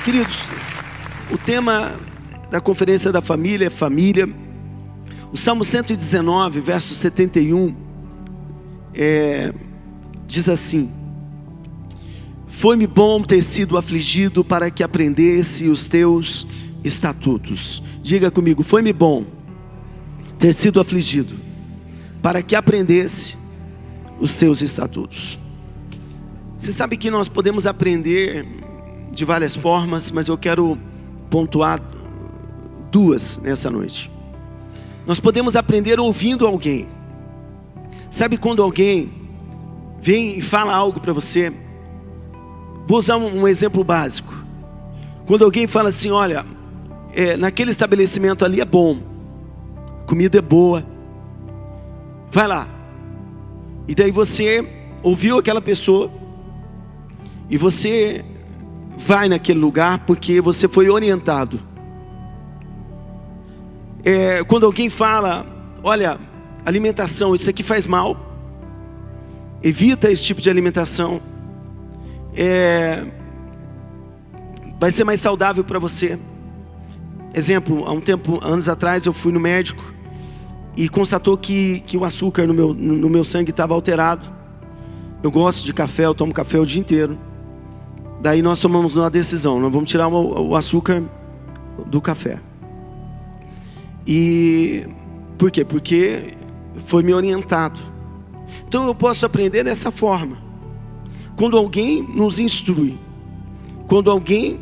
Queridos, o tema da Conferência da Família é família. O Salmo 119, verso 71, diz assim: foi-me bom ter sido afligido para que aprendesse os teus estatutos. Diga comigo, foi-me bom ter sido afligido para que aprendesse os teus estatutos. Você sabe que nós podemos aprender de várias formas, mas eu quero pontuar duas nessa noite. Nós podemos aprender ouvindo alguém. Sabe quando alguém vem e fala algo para você? Vou usar um exemplo básico. Quando alguém fala assim, olha, naquele estabelecimento ali é bom, a comida é boa, vai lá. E daí você ouviu aquela pessoa e você vai naquele lugar porque você foi orientado. Quando alguém fala, olha, alimentação, isso aqui faz mal, evita esse tipo de alimentação, vai ser mais saudável para você. Exemplo, anos atrás eu fui no médico e constatou que o açúcar no meu sangue estava alterado. Eu gosto de café, eu tomo café o dia inteiro. Daí nós tomamos uma decisão, nós vamos tirar o açúcar do café. E por quê? Porque foi me orientado. Então eu posso aprender dessa forma. Quando alguém nos instrui, quando alguém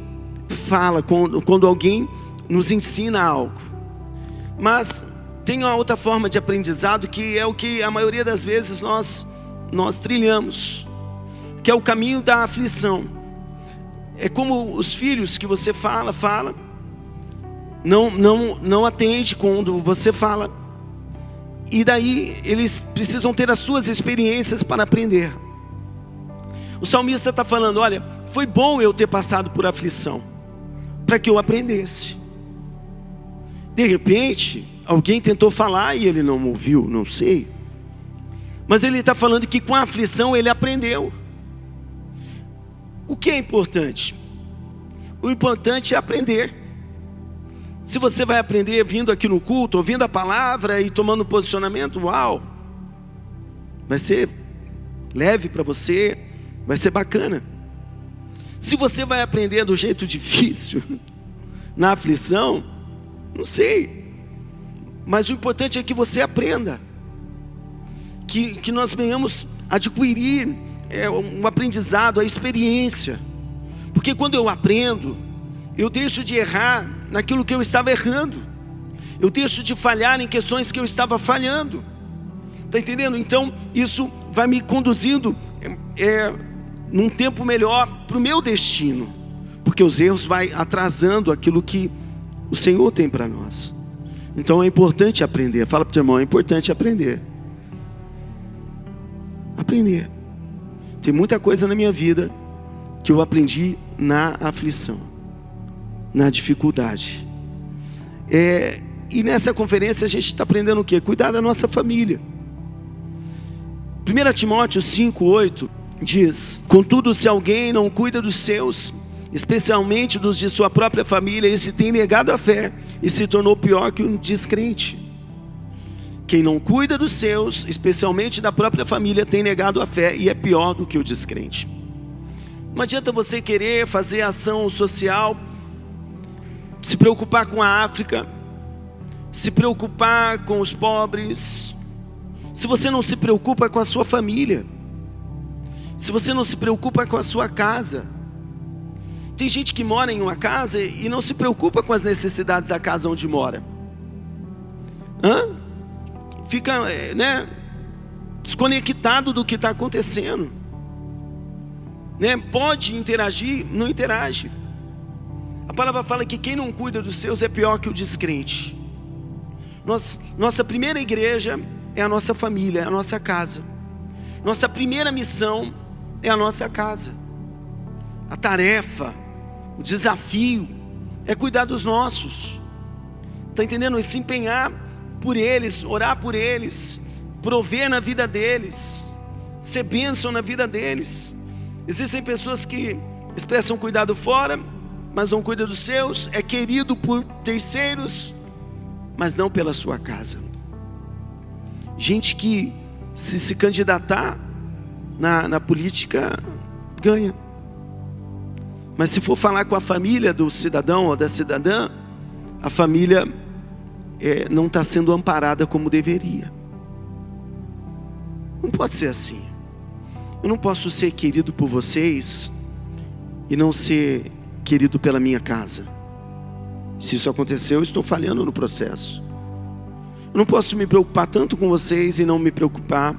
fala, quando alguém nos ensina algo. Mas tem uma outra forma de aprendizado que é o que a maioria das vezes nós trilhamos, que é o caminho da aflição. É como os filhos que você fala, não atende quando você fala, e daí eles precisam ter as suas experiências para aprender. O salmista está falando, olha, foi bom eu ter passado por aflição, para que eu aprendesse. De repente, alguém tentou falar e ele não ouviu, não sei. Mas ele está falando que com a aflição ele aprendeu. O que é importante? O importante é aprender. Se você vai aprender vindo aqui no culto, ouvindo a palavra e tomando posicionamento, uau, vai ser leve para você, vai ser bacana. Se você vai aprender do jeito difícil, na aflição, não sei. Mas o importante é que você aprenda, que nós venhamos adquirir um aprendizado, a experiência. Porque quando eu aprendo, eu deixo de errar naquilo que eu estava errando, eu deixo de falhar em questões que eu estava falhando. Está entendendo? Então isso vai me conduzindo num tempo melhor para o meu destino, porque os erros vai atrasando aquilo que o Senhor tem para nós. Então é importante aprender. Fala para o teu irmão, é importante aprender. Aprender. Tem muita coisa na minha vida que eu aprendi na aflição, na dificuldade. E nessa conferência a gente está aprendendo o quê? Cuidar da nossa família. 1 Timóteo 5:8 diz: contudo, se alguém não cuida dos seus, especialmente dos de sua própria família, esse tem negado a fé e se tornou pior que um descrente. Quem não cuida dos seus, especialmente da própria família, tem negado a fé e é pior do que o descrente. Não adianta você querer fazer ação social, se preocupar com a África, se preocupar com os pobres, se você não se preocupa com a sua família, se você não se preocupa com a sua casa. Tem gente que mora em uma casa e não se preocupa com as necessidades da casa onde mora. Fica desconectado do que está acontecendo. Pode interagir, não interage. A palavra fala que quem não cuida dos seus é pior que o descrente. Nossa primeira igreja é a nossa família, é a nossa casa. Nossa primeira missão é a nossa casa. A tarefa, o desafio é cuidar dos nossos. Está entendendo? É se empenhar por eles, orar por eles, prover na vida deles, ser bênção na vida deles. Existem pessoas que expressam cuidado fora, mas não cuida dos seus, é querido por terceiros, mas não pela sua casa. Gente que se candidatar na política, ganha. Mas se for falar com a família do cidadão ou da cidadã, a família não está sendo amparada como deveria. Não pode ser assim. Eu não posso ser querido por vocês e não ser querido pela minha casa. Se isso aconteceu, eu estou falhando no processo. Eu não posso me preocupar tanto com vocês e não me preocupar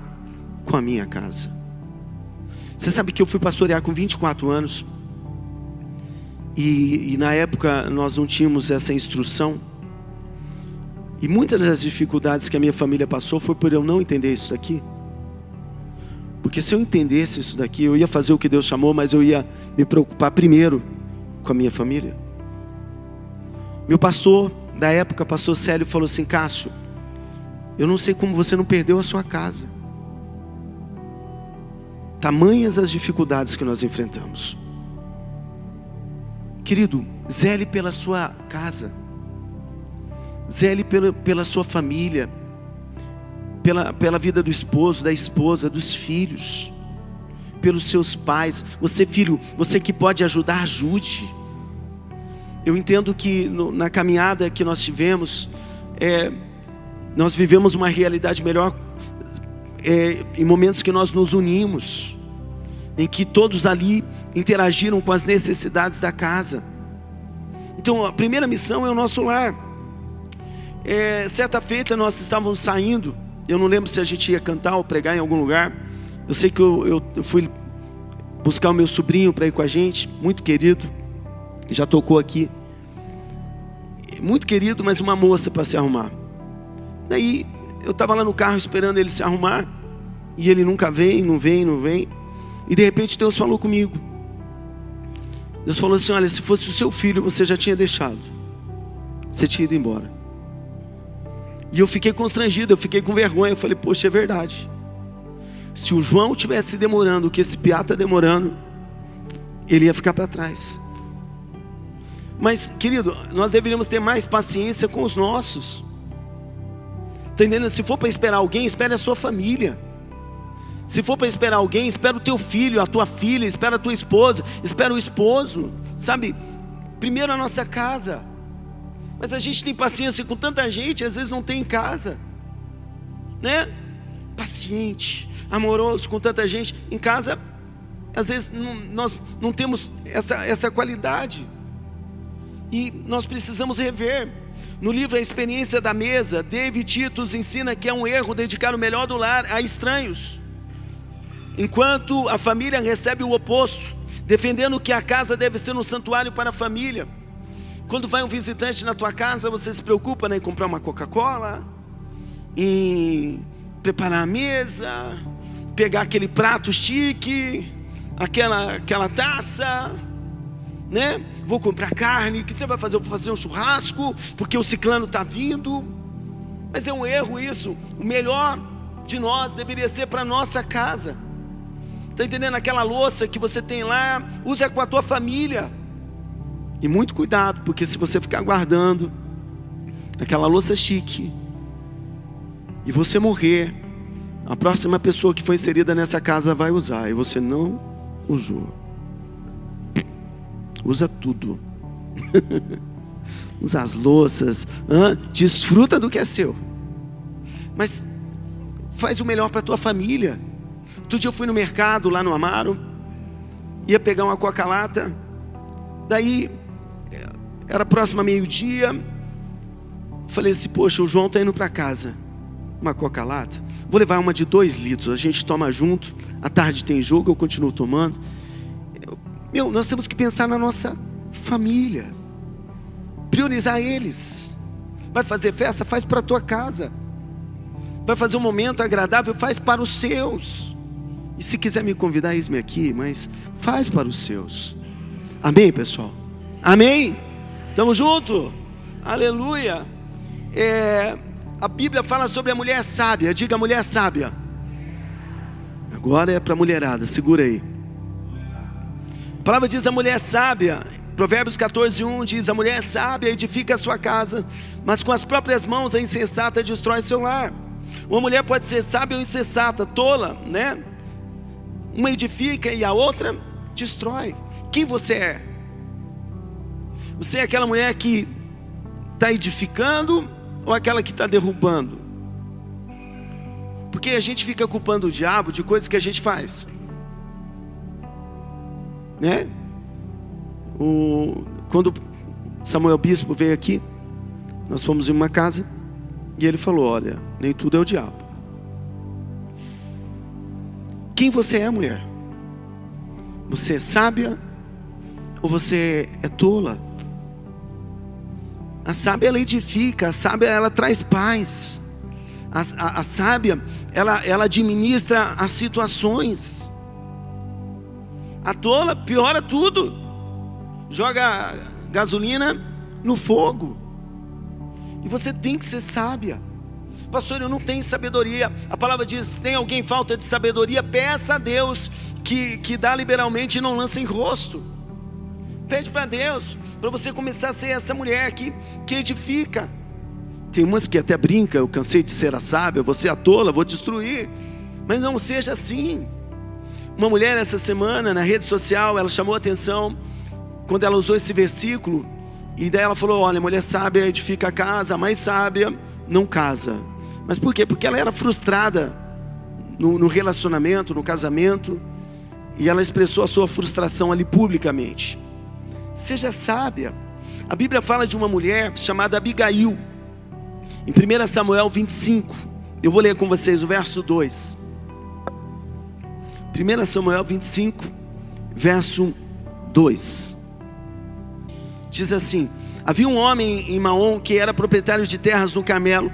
com a minha casa. Você sabe que eu fui pastorear com 24 anos. E na época nós não tínhamos essa instrução. E muitas das dificuldades que a minha família passou foi por eu não entender isso daqui. Porque se eu entendesse isso daqui, eu ia fazer o que Deus chamou, mas eu ia me preocupar primeiro com a minha família. Meu pastor da época, pastor Célio, falou assim: Cássio, eu não sei como você não perdeu a sua casa. Tamanhas as dificuldades que nós enfrentamos. Querido, zele pela sua casa. Zele pela sua família. Pela vida do esposo, da esposa, dos filhos. Pelos seus pais. Você, filho, você que pode ajudar, ajude. Eu entendo que na caminhada que nós tivemos, nós vivemos uma realidade melhor em momentos que nós nos unimos, em que todos ali interagiram com as necessidades da casa. Então a primeira missão é o nosso lar. Certa feita nós estávamos saindo, eu não lembro se a gente ia cantar ou pregar em algum lugar. Eu sei que eu fui buscar o meu sobrinho para ir com a gente, muito querido, já tocou aqui, muito querido, mas uma moça para se arrumar. Daí eu estava lá no carro esperando ele se arrumar, e ele nunca vem, não vem. E de repente Deus falou comigo. Deus falou assim: olha, se fosse o seu filho, você já tinha deixado, você tinha ido embora. E eu fiquei constrangido, eu fiquei com vergonha. Eu falei: poxa, é verdade. Se o João tivesse demorando o que esse piá está demorando, ele ia ficar para trás. Mas, querido, nós deveríamos ter mais paciência com os nossos. Está entendendo? Se for para esperar alguém, espere a sua família. Se for para esperar alguém, espera o teu filho, a tua filha, espera a tua esposa, espera o esposo, sabe? Primeiro a nossa casa. Mas a gente tem paciência com tanta gente, às vezes não tem em casa, né? Paciente, amoroso com tanta gente. Em casa, às vezes nós não temos essa qualidade. E nós precisamos rever. No livro A Experiência da Mesa, David Tito ensina que é um erro dedicar o melhor do lar a estranhos, enquanto a família recebe o oposto, defendendo que a casa deve ser um santuário para a família. Quando vai um visitante na tua casa, você se preocupa, né, em comprar uma Coca-Cola, em preparar a mesa, pegar aquele prato chique, aquela taça, né? Vou comprar carne. O que você vai fazer? Eu vou fazer um churrasco porque o ciclano está vindo. Mas é um erro isso. O melhor de nós deveria ser para a nossa casa. Está entendendo? Aquela louça que você tem lá, usa com a tua família. E muito cuidado, porque se você ficar guardando aquela louça chique e você morrer, a próxima pessoa que foi inserida nessa casa vai usar, e você não usou. Usa tudo. Usa as louças, desfruta do que é seu, mas faz o melhor para a tua família. Outro dia eu fui no mercado lá no Amaro, ia pegar uma Coca-Lata. Daí era próximo a meio-dia. Falei assim: poxa, o João está indo para casa, uma Coca-Lata, vou levar uma de 2 litros, a gente toma junto, à tarde tem jogo, eu continuo tomando. Nós temos que pensar na nossa família, priorizar eles. Vai fazer festa? Faz para a tua casa. Vai fazer um momento agradável? Faz para os seus. E se quiser me convidar, eis-me aqui, mas faz para os seus. Amém, pessoal? Amém? Estamos juntos? Aleluia. A Bíblia fala sobre a mulher sábia. Diga, mulher sábia. Agora é para a mulherada, segura aí. A palavra diz: a mulher sábia, Provérbios 14:1 diz: a mulher sábia edifica a sua casa, mas com as próprias mãos a insensata destrói seu lar. Uma mulher pode ser sábia ou insensata, tola, né? Uma edifica e a outra destrói. Quem você é? Você é aquela mulher que está edificando ou aquela que está derrubando? Porque a gente fica culpando o diabo de coisas que a gente faz, né? Quando Samuel Bispo veio aqui, nós fomos em uma casa e ele falou: olha, nem tudo é o diabo. Quem você é, mulher? Você é sábia ou você é tola? A sábia, ela edifica, a sábia, ela traz paz. A sábia, ela administra as situações. A tola piora tudo, joga gasolina no fogo. E você tem que ser sábia. Pastor, eu não tenho sabedoria. A palavra diz: tem alguém falta de sabedoria? Peça a Deus que dá liberalmente e não lança em rosto. Pede para Deus, para você começar a ser essa mulher que edifica. Tem umas que até brinca: eu cansei de ser a sábia, você a tola, vou destruir. Mas não seja assim. Uma mulher essa semana na rede social, ela chamou a atenção quando ela usou esse versículo. E daí ela falou: olha, mulher sábia edifica a casa, a mais sábia não casa. Mas por quê? Porque ela era frustrada no relacionamento, no casamento, e ela expressou a sua frustração ali publicamente. Seja sábia. A Bíblia fala de uma mulher chamada Abigail, em 1 Samuel 25. Eu vou ler com vocês o verso 2. 1 Samuel 25, verso 2. Diz assim: havia um homem em Maom que era proprietário de terras no Carmelo.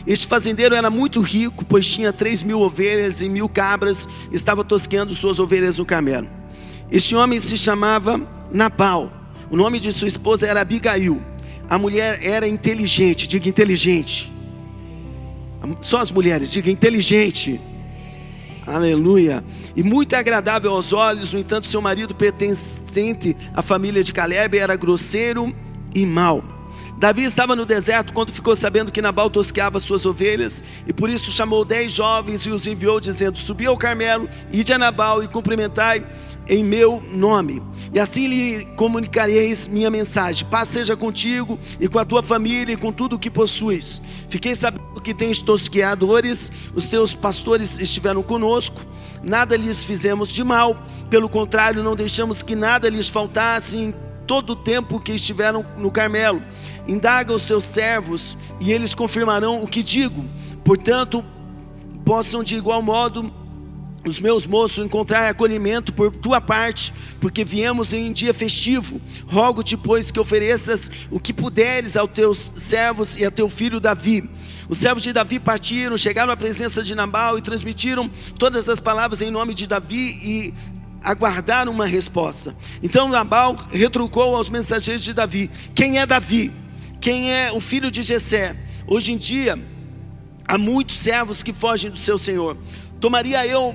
Este fazendeiro era muito rico, pois tinha 3.000 ovelhas e 1.000 cabras, e estava tosqueando suas ovelhas no Carmelo. Este homem se chamava Nabal. O nome de sua esposa era Abigail. A mulher era inteligente, diga inteligente. Só as mulheres, diga inteligente. Aleluia. E muito agradável aos olhos. No entanto, seu marido, pertencente à família de Caleb, era grosseiro e mau. Davi estava no deserto quando ficou sabendo que Nabal tosqueava suas ovelhas, e por isso chamou 10 jovens e os enviou, dizendo: subi ao Carmelo, ide a Nabal e cumprimentai em meu nome, e assim lhe comunicareis minha mensagem. Paz seja contigo e com a tua família e com tudo o que possuis. Fiquei sabendo que tens tosqueadores, os teus pastores estiveram conosco, nada lhes fizemos de mal, pelo contrário, não deixamos que nada lhes faltasse em todo o tempo que estiveram no Carmelo. Indaga os teus servos e eles confirmarão o que digo. Portanto, possam de igual modo os meus moços encontrar acolhimento por tua parte, porque viemos em dia festivo. Rogo-te, pois, que ofereças o que puderes aos teus servos e a teu filho Davi. Os servos de Davi partiram, chegaram à presença de Nabal e transmitiram todas as palavras em nome de Davi e aguardaram uma resposta. Então Nabal retrucou aos mensageiros de Davi: quem é Davi? Quem é o filho de Jessé? Hoje em dia há muitos servos que fogem do seu senhor. Tomaria eu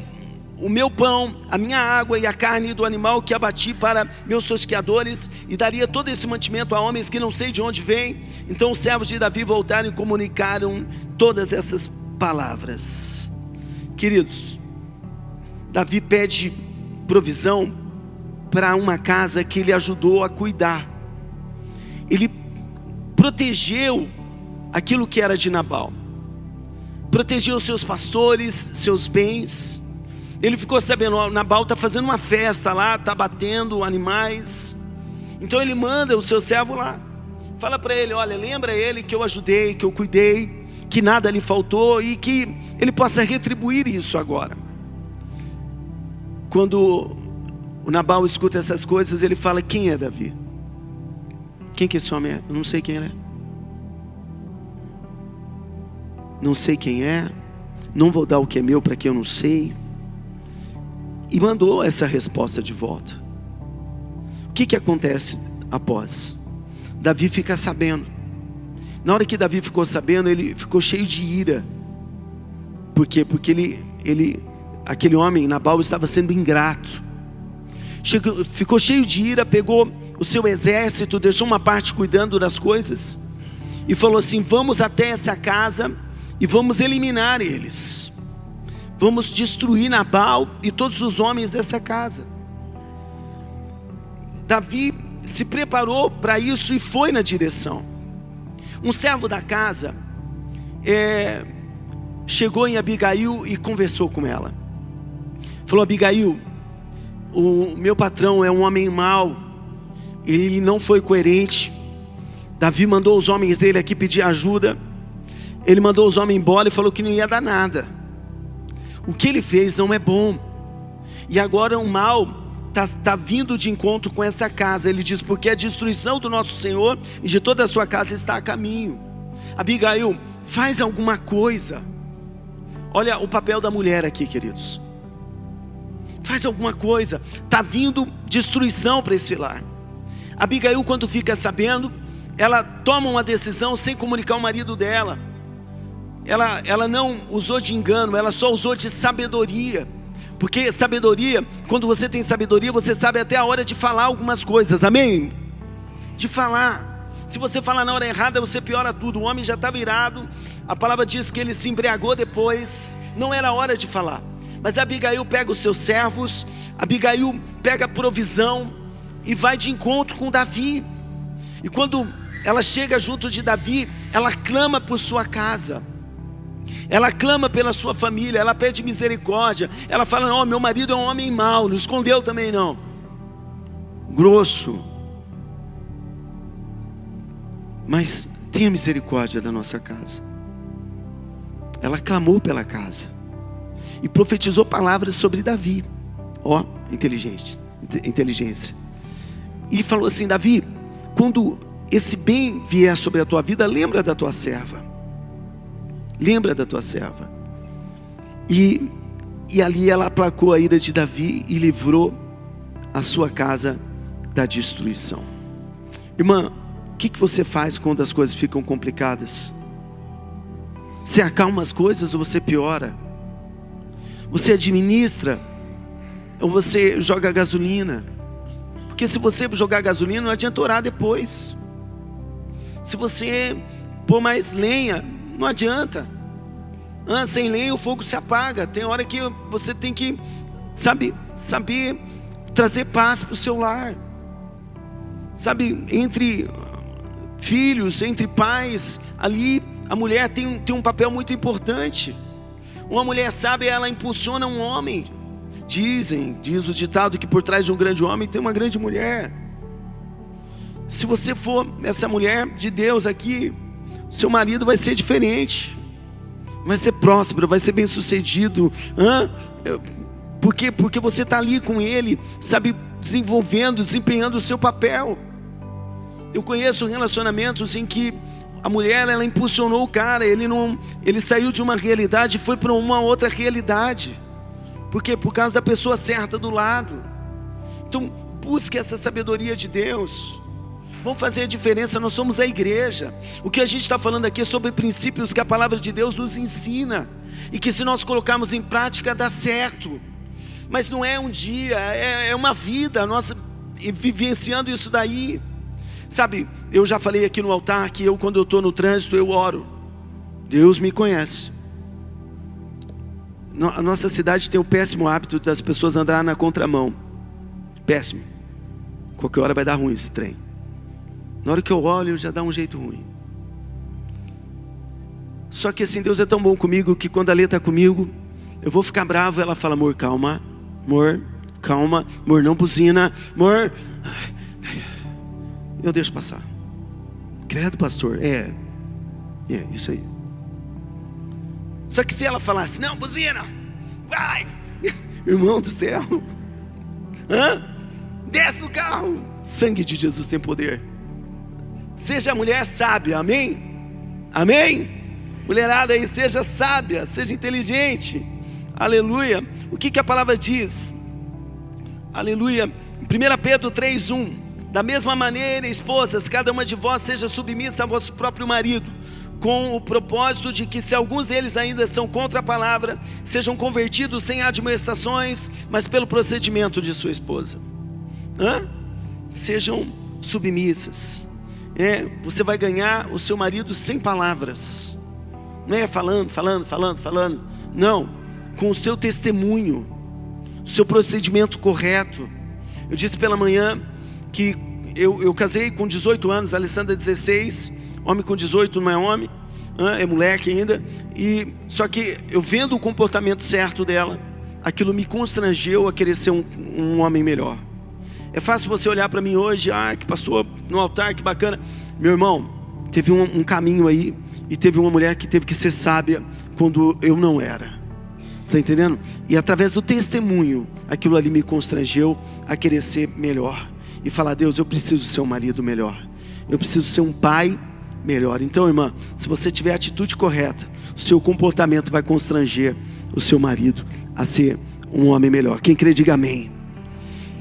o meu pão, a minha água e a carne do animal que abati para meus tosqueadores, e daria todo esse mantimento a homens que não sei de onde vêm? Então os servos de Davi voltaram e comunicaram todas essas palavras. Queridos, Davi pede provisão para uma casa que ele ajudou a cuidar. Ele protegeu aquilo que era de Nabal, protegeu seus pastores, seus bens. Ele ficou sabendo: ó, Nabal está fazendo uma festa lá, está batendo animais. Então ele manda o seu servo lá, fala para ele: olha, lembra ele que eu ajudei, que eu cuidei, que nada lhe faltou, e que ele possa retribuir isso agora. Quando o Nabal escuta essas coisas, ele fala: quem é Davi? Quem que esse homem é? Eu não sei quem ele é. Não sei quem é. Não vou dar o que é meu para quem eu não sei. E mandou essa resposta de volta. O que acontece após? Davi fica sabendo. Na hora que Davi ficou sabendo, ele ficou cheio de ira. Por quê? Porque aquele homem, Nabal, estava sendo ingrato. Ficou cheio de ira, pegou o seu exército, deixou uma parte cuidando das coisas e falou assim: vamos até essa casa e vamos eliminar eles, vamos destruir Nabal e todos os homens dessa casa. Davi se preparou para isso e foi na direção. Um servo da casa chegou em Abigail e conversou com ela. Falou: Abigail, o meu patrão é um homem mau, ele não foi coerente. Davi mandou os homens dele aqui pedir ajuda. Ele mandou os homens embora e falou que não ia dar nada. O que ele fez não é bom. E agora o mal está vindo de encontro com essa casa. Ele diz: porque a destruição do nosso Senhor e de toda a sua casa está a caminho. Abigail, faz alguma coisa. Olha o papel da mulher aqui, queridos. Faz alguma coisa. Está vindo destruição para esse lar. Abigail, quando fica sabendo, ela toma uma decisão sem comunicar ao marido dela. Ela não usou de engano, ela só usou de sabedoria. Porque sabedoria, quando você tem sabedoria, você sabe até a hora de falar algumas coisas, amém? De falar. Se você falar na hora errada, você piora tudo. O homem já estava irado, a palavra diz que ele se embriagou depois, não era hora de falar. Mas Abigail pega os seus servos, Abigail pega a provisão e vai de encontro com Davi. E quando ela chega junto de Davi, ela clama por sua casa. Ela clama pela sua família, ela pede misericórdia. Ela fala: não, meu marido é um homem mau, não escondeu também não. Grosso. Mas tenha misericórdia da nossa casa. Ela clamou pela casa e profetizou palavras sobre Davi. Ó, inteligência. E falou assim: Davi, quando esse bem vier sobre a tua vida, lembra da tua serva. Lembra da tua serva. E ali ela aplacou a ira de Davi e livrou a sua casa da destruição. Irmã, o que você faz quando as coisas ficam complicadas? Você acalma as coisas ou você piora? Você administra ou você joga gasolina? Porque se você jogar gasolina, não adianta orar depois. Se você pôr mais lenha, não adianta. Sem lenha o fogo se apaga. Tem hora que você tem que saber trazer paz para o seu lar. Sabe, entre filhos, entre pais, ali a mulher tem um papel muito importante. Uma mulher sábia, ela impulsiona um homem. Diz o ditado que por trás de um grande homem tem uma grande mulher. Se você for essa mulher de Deus aqui, seu marido vai ser diferente, vai ser próspero, vai ser bem sucedido. Porque você está ali com ele, sabe, desempenhando o seu papel. Eu conheço relacionamentos em que a mulher, ela impulsionou o cara, ele saiu de uma realidade e foi para uma outra realidade. Por quê? Por causa da pessoa certa do lado. Então busque essa sabedoria de Deus. Vamos fazer a diferença, nós somos a igreja. O que a gente está falando aqui é sobre princípios que a palavra de Deus nos ensina, e que se nós colocarmos em prática dá certo. Mas não é um dia, é uma vida, nós vivenciando isso daí. Sabe, eu já falei aqui no altar que quando eu estou no trânsito, eu oro. Deus me conhece. A nossa cidade tem o péssimo hábito das pessoas andarem na contramão. Péssimo. Qualquer hora vai dar ruim esse trem. Na hora que eu olho, já dá um jeito ruim. Só que assim, Deus é tão bom comigo que quando a Lê está comigo, eu vou ficar bravo. Ela fala: amor, calma. Amor, calma. Amor, não buzina. Amor. Eu deixo passar. Credo, pastor. É isso aí. Só que se ela falasse: não, buzina, vai. Irmão do céu. Desce o carro. Sangue de Jesus tem poder. Seja mulher sábia, amém? Amém? Mulherada aí, seja sábia, seja inteligente. Aleluia. O que a palavra diz? Aleluia. 1 Pedro 3:1. Da mesma maneira, esposas, cada uma de vós seja submissa ao vosso próprio marido, com o propósito de que, se alguns deles ainda são contra a palavra, sejam convertidos sem admoestações, mas pelo procedimento de sua esposa. Sejam submissas. Você vai ganhar o seu marido sem palavras. Não é falando. Não, com o seu testemunho, o seu procedimento correto. Eu disse pela manhã que eu casei com 18 anos, a Alessandra 16, homem com 18 não é homem, é moleque ainda. Só que eu vendo o comportamento certo dela, aquilo me constrangeu a querer ser um homem melhor. É fácil você olhar para mim hoje, que passou no altar, que bacana. Meu irmão, teve um caminho aí, e teve uma mulher que teve que ser sábia quando eu não era. Está entendendo? E através do testemunho, aquilo ali me constrangeu a querer ser melhor. E falar: Deus, eu preciso ser um marido melhor. Eu preciso ser um pai melhor. Então, irmã, se você tiver a atitude correta, o seu comportamento vai constranger o seu marido a ser um homem melhor. Quem crê, diga amém.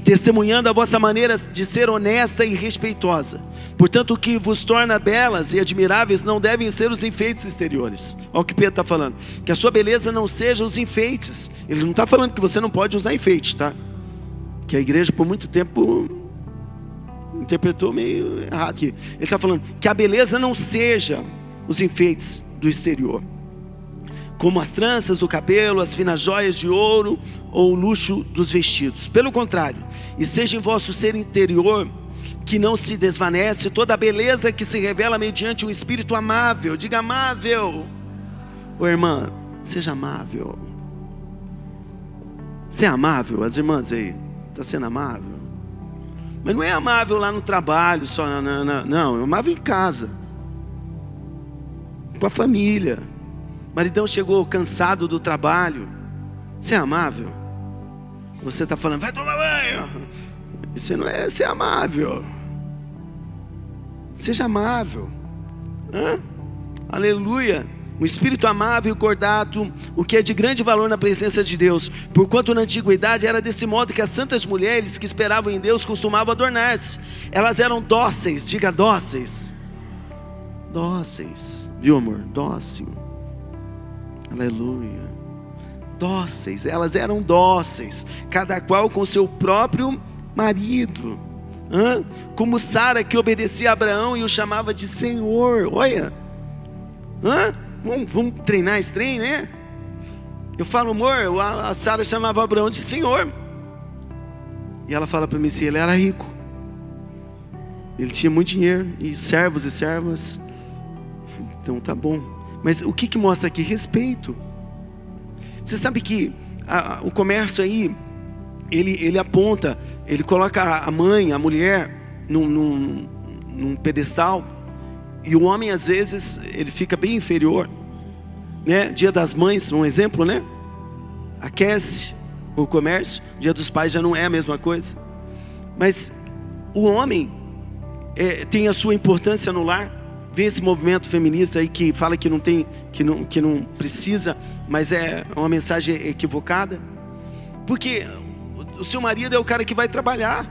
Testemunhando a vossa maneira de ser honesta e respeitosa. Portanto, o que vos torna belas e admiráveis não devem ser os enfeites exteriores. Olha o que Pedro está falando. Que a sua beleza não seja os enfeites. Ele não está falando que você não pode usar enfeite, tá? Que a igreja por muito tempo interpretou meio errado aqui. Ele está falando que a beleza não seja os enfeites do exterior, como as tranças do cabelo, as finas joias de ouro ou o luxo dos vestidos. Pelo contrário, e seja em vosso ser interior, que não se desvanece, toda a beleza que se revela mediante um espírito amável. Diga amável. Ô irmã, seja amável. Você é amável? As irmãs aí, está sendo amável? Mas não é amável lá no trabalho só, não, é amável em casa, com a família. Maridão chegou cansado do trabalho, você é amável? Você está falando: vai tomar banho. Isso não é ser amável. Seja amável. Aleluia. Um espírito amável e cordato, o que é de grande valor na presença de Deus. Porquanto na antiguidade era desse modo que as santas mulheres que esperavam em Deus costumavam adornar-se. Elas eram dóceis. Diga dóceis. Dóceis. Viu, amor? Dócil. Aleluia. Dóceis. Elas eram dóceis, cada qual com seu próprio marido. Como Sara, que obedecia a Abraão e o chamava de Senhor. Olha. Vamos treinar esse trem, né? Eu falo: amor, a Sara chamava Abraão de Senhor. E ela fala para mim assim: ele era rico, ele tinha muito dinheiro, e servos e servas. Então tá bom. Mas o que mostra aqui? Respeito. Você sabe que o comércio aí, ele aponta, ele coloca a mãe, a mulher num pedestal. E o homem às vezes ele fica bem inferior, né? Dia das Mães, um exemplo, né? Aquece o comércio. Dia dos Pais já não é a mesma coisa. Mas o homem tem a sua importância no lar. Vê esse movimento feminista aí que fala que não tem, que não precisa, mas é uma mensagem equivocada. Porque o seu marido é o cara que vai trabalhar,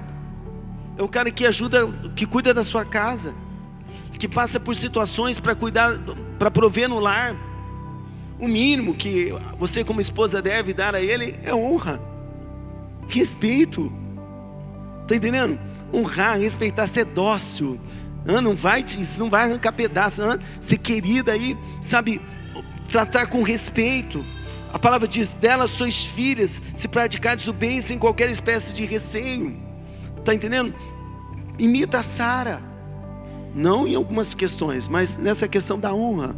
é o cara que ajuda, que cuida da sua casa, que passa por situações para cuidar, para prover no lar. O mínimo que você como esposa deve dar a ele é honra, respeito. Está entendendo? Honrar, respeitar, ser dócil. Isso não vai arrancar pedaço. Ser querida aí, sabe? Tratar com respeito. A palavra diz: delas sois filhas, se praticardes o bem sem qualquer espécie de receio. Está entendendo? Imita a Sara. Não em algumas questões, mas nessa questão da honra,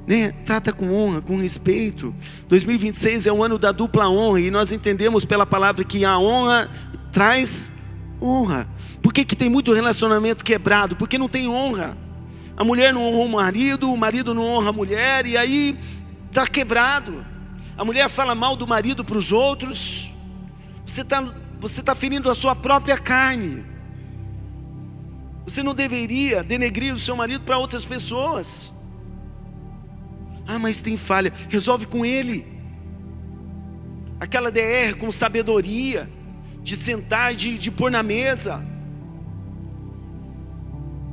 né? Trata com honra, com respeito. 2026 é o ano da dupla honra, e nós entendemos pela palavra que a honra traz honra. Por que tem muito relacionamento quebrado? Porque não tem honra. A mulher não honra o marido não honra a mulher, e aí está quebrado. A mulher fala mal do marido para os outros. Você tá ferindo a sua própria carne. Você não deveria denegrir o seu marido para outras pessoas. Mas tem falha, resolve com ele. Aquela DR com sabedoria, de sentar, de pôr na mesa.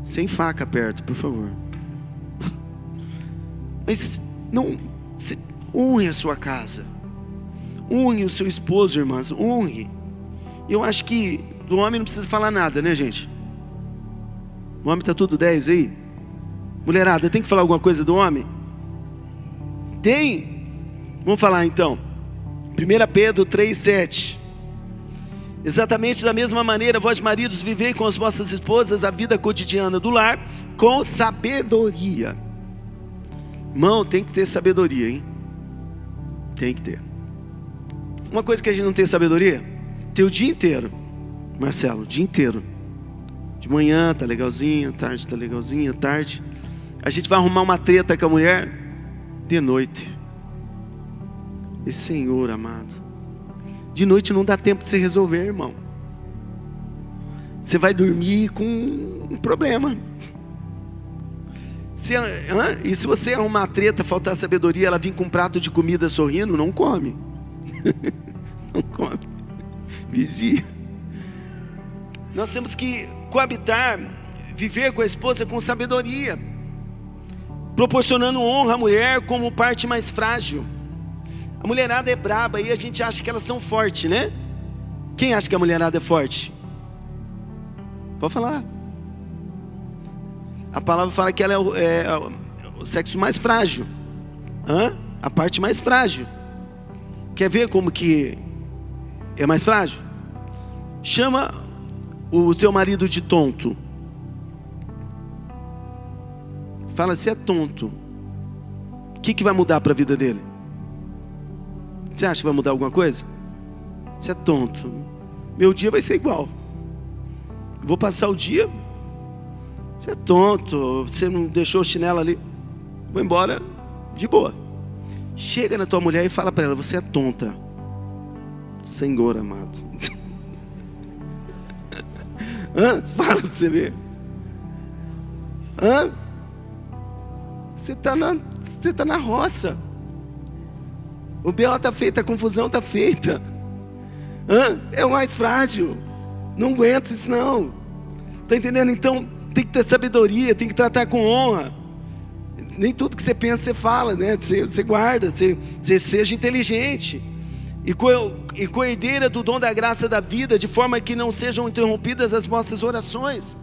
Sem faca perto, por favor. Mas não, honre a sua casa, honre o seu esposo, irmãs, honre. Eu acho que do homem não precisa falar nada, né, gente? O homem está tudo 10 aí. Mulherada, tem que falar alguma coisa do homem? Tem? Vamos falar então. 1 Pedro 3,7. Exatamente da mesma maneira, vós maridos, vivei com as vossas esposas a vida cotidiana do lar com sabedoria. Irmão, tem que ter sabedoria, hein? Tem que ter. Uma coisa que a gente não tem sabedoria, tem o dia inteiro. Marcelo, o dia inteiro. De manhã tá legalzinho, tarde tá legalzinho, tarde. A gente vai arrumar uma treta com a mulher de noite. E Senhor amado, de noite não dá tempo de você resolver, irmão. Você vai dormir com um problema. E se você arrumar treta, faltar sabedoria, ela vir com um prato de comida sorrindo, não come. Não come. Vigia. Nós temos que coabitar, viver com a esposa com sabedoria, proporcionando honra à mulher como parte mais frágil. A mulherada é braba e a gente acha que elas são fortes, né? Quem acha que a mulherada é forte? Pode falar. A palavra fala que ela é o sexo mais frágil. A parte mais frágil. Quer ver como que é mais frágil? Chama o teu marido de tonto. Fala, você é tonto. O que vai mudar para a vida dele? Você acha que vai mudar alguma coisa? Você é tonto. Meu dia vai ser igual. Vou passar o dia. Você é tonto. Você não deixou o chinelo ali. Vou embora de boa. Chega na tua mulher e fala para ela, você é tonta. Senhor amado. Fala pra você ver. Você tá na roça. O B.O. tá feito, a confusão tá feita. É o mais frágil. Não aguenta isso não. Tá entendendo? Então tem que ter sabedoria, tem que tratar com honra. Nem tudo que você pensa você fala, né? Você guarda, você seja inteligente. E co-herdeira do dom da graça da vida, de forma que não sejam interrompidas as vossas orações.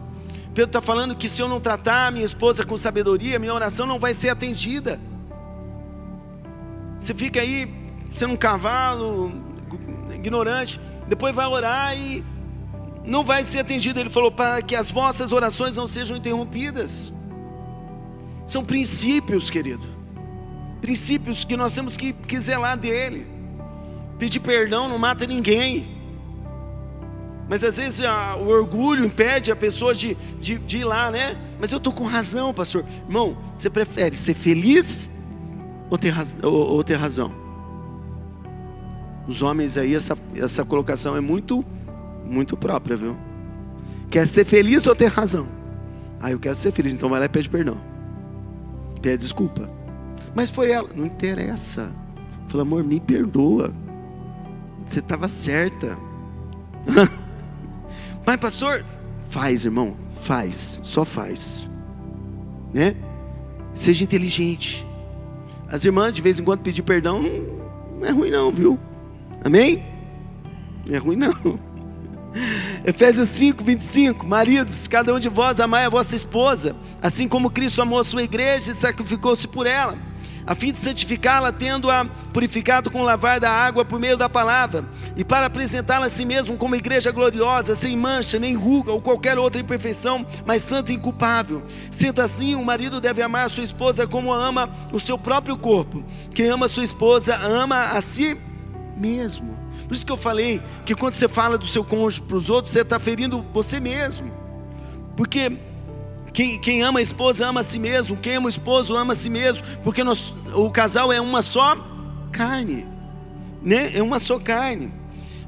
Pedro está falando que se eu não tratar a minha esposa com sabedoria, minha oração não vai ser atendida. Você fica aí, sendo um cavalo, ignorante, depois vai orar e não vai ser atendido. Ele falou, para que as vossas orações não sejam interrompidas. São princípios, querido. Princípios que nós temos que zelar dele. Pedir perdão não mata ninguém. Mas às vezes o orgulho impede a pessoa de ir lá, né? Mas eu estou com razão, pastor. Irmão, você prefere ser feliz ou ter razão? Os homens aí, essa colocação é muito, muito própria, viu? Quer ser feliz ou ter razão? Eu quero ser feliz, então vai lá e pede perdão. Pede desculpa. Mas foi ela, não interessa. Fala, amor, me perdoa. Você estava certa. Mas pastor, faz, irmão, faz, só faz, né? Seja inteligente. As irmãs de vez em quando pedir perdão não é ruim não, viu? Amém? Não é ruim não. Efésios 5:25. Maridos, cada um de vós amai a vossa esposa, assim como Cristo amou a sua igreja e sacrificou-se por ela, a fim de santificá-la, tendo-a purificado com o lavar da água por meio da palavra, e para apresentá-la a si mesmo como igreja gloriosa, sem mancha, nem ruga, ou qualquer outra imperfeição, mas santo e inculpável. Sendo assim, o marido deve amar a sua esposa como ama o seu próprio corpo. Quem ama a sua esposa, ama a si mesmo. Por isso que eu falei que quando você fala do seu cônjuge para os outros, você está ferindo você mesmo. Porque quem ama a esposa ama a si mesmo. Quem ama o esposo ama a si mesmo. Porque o casal é uma só carne, né? É uma só carne.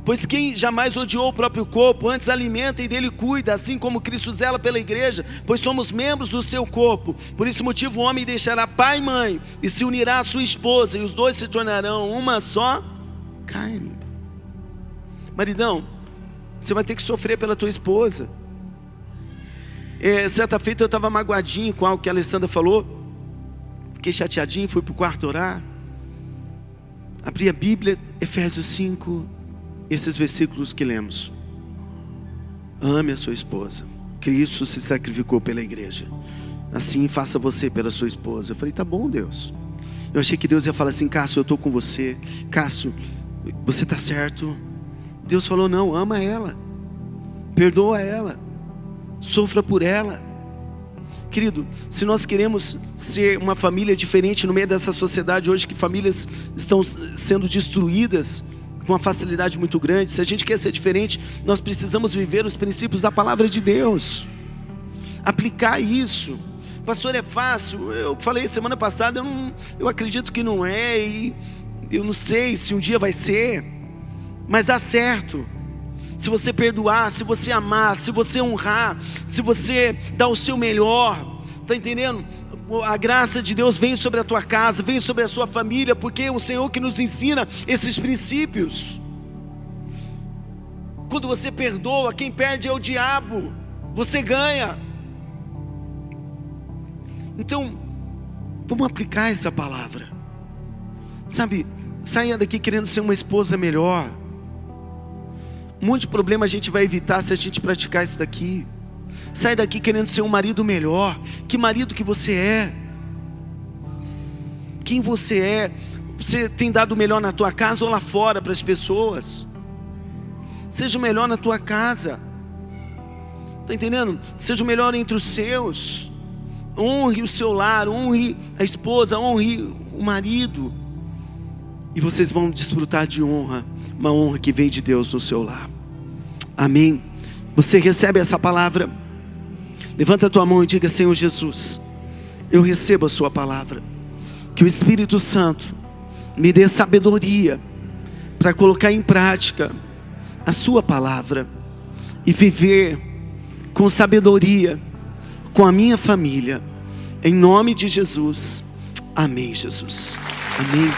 Pois quem jamais odiou o próprio corpo, antes alimenta e dele cuida, assim como Cristo zela pela igreja, pois somos membros do seu corpo. Por esse motivo o homem deixará pai e mãe, e se unirá à sua esposa, e os dois se tornarão uma só carne. Maridão, você vai ter que sofrer pela tua esposa. Certa feita eu estava magoadinho com algo que a Alessandra falou. Fiquei chateadinho, fui para o quarto orar. Abri a Bíblia, Efésios 5, esses versículos que lemos. ame a sua esposa. Cristo se sacrificou pela igreja. Assim faça você pela sua esposa. Eu falei, tá bom, Deus. Eu achei que Deus ia falar assim, Cássio, eu estou com você. Cássio, você está certo. Deus falou, não, ama ela. Perdoa ela. Sofra por ela. Querido, se nós queremos ser uma família diferente no meio dessa sociedade hoje, que famílias estão sendo destruídas com uma facilidade muito grande, se a gente quer ser diferente, nós precisamos viver os princípios da palavra de Deus, aplicar isso. Pastor, é fácil? Eu falei semana passada, eu acredito que não é, e eu não sei se um dia vai ser, mas dá certo. Se você perdoar, se você amar, se você honrar, se você dar o seu melhor, está entendendo? A graça de Deus vem sobre a tua casa, vem sobre a sua família, porque é o Senhor que nos ensina esses princípios. Quando você perdoa, quem perde é o diabo, você ganha. Então, vamos aplicar essa palavra. Sabe, saia daqui querendo ser uma esposa melhor. Um monte de problema a gente vai evitar se a gente praticar isso daqui. Sai daqui querendo ser um marido melhor. Que marido que você é? Quem você é? Você tem dado o melhor na tua casa ou lá fora para as pessoas? Seja o melhor na tua casa. Está entendendo? Seja o melhor entre os seus. Honre o seu lar, honre a esposa, honre o marido. E vocês vão desfrutar de honra, uma honra que vem de Deus no seu lar. Amém? Você recebe essa palavra? Levanta a tua mão e diga, Senhor Jesus, eu recebo a sua palavra. Que o Espírito Santo me dê sabedoria para colocar em prática a sua palavra e viver com sabedoria com a minha família, em nome de Jesus. Amém, Jesus. Amém.